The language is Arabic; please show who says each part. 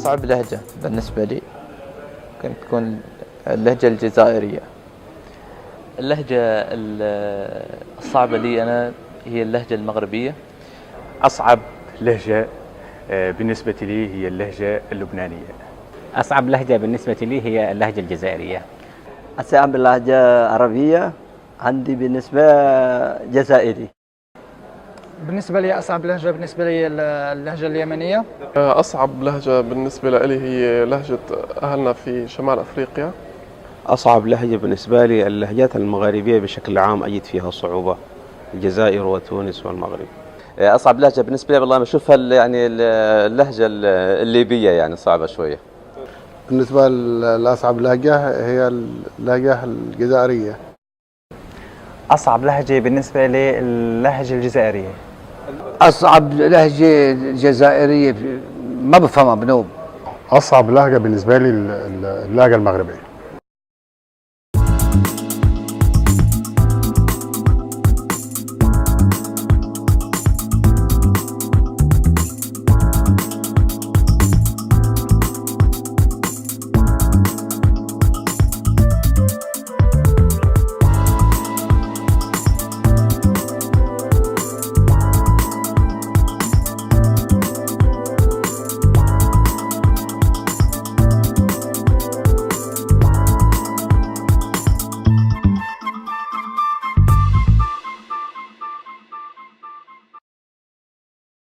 Speaker 1: أصعب لهجة بالنسبة لي كانت تكون اللهجة الجزائرية.
Speaker 2: اللهجة الصعبة لي أنا هي اللهجة المغربية.
Speaker 3: أصعب لهجة بالنسبة لي هي اللهجة اللبنانية.
Speaker 4: أصعب لهجة بالنسبة لي هي اللهجة الجزائرية.
Speaker 5: أصعب لهجة عربية عندي بالنسبة جزائري.
Speaker 6: بالنسبة لي أصعب لهجة بالنسبة لي اللهجة اليمنية.
Speaker 7: أصعب لهجة بالنسبة لي هي لهجة أهلنا في شمال أفريقيا.
Speaker 8: أصعب لهجة بالنسبة لي اللهجات المغاربية بشكل عام أجد فيها صعوبة، الجزائر وتونس والمغرب.
Speaker 9: أصعب لهجة بالنسبة لي والله بشوفها يعني اللهجة الليبية يعني صعبة شوية.
Speaker 10: بالنسبة لأصعب لهجة هي اللهجة الجزائرية.
Speaker 11: أصعب لهجة بالنسبة لي اللهجة الجزائرية.
Speaker 5: أصعب لهجة جزائرية ما بفهمها بنوب.
Speaker 10: أصعب لهجة بالنسبة لي اللهجة المغربية.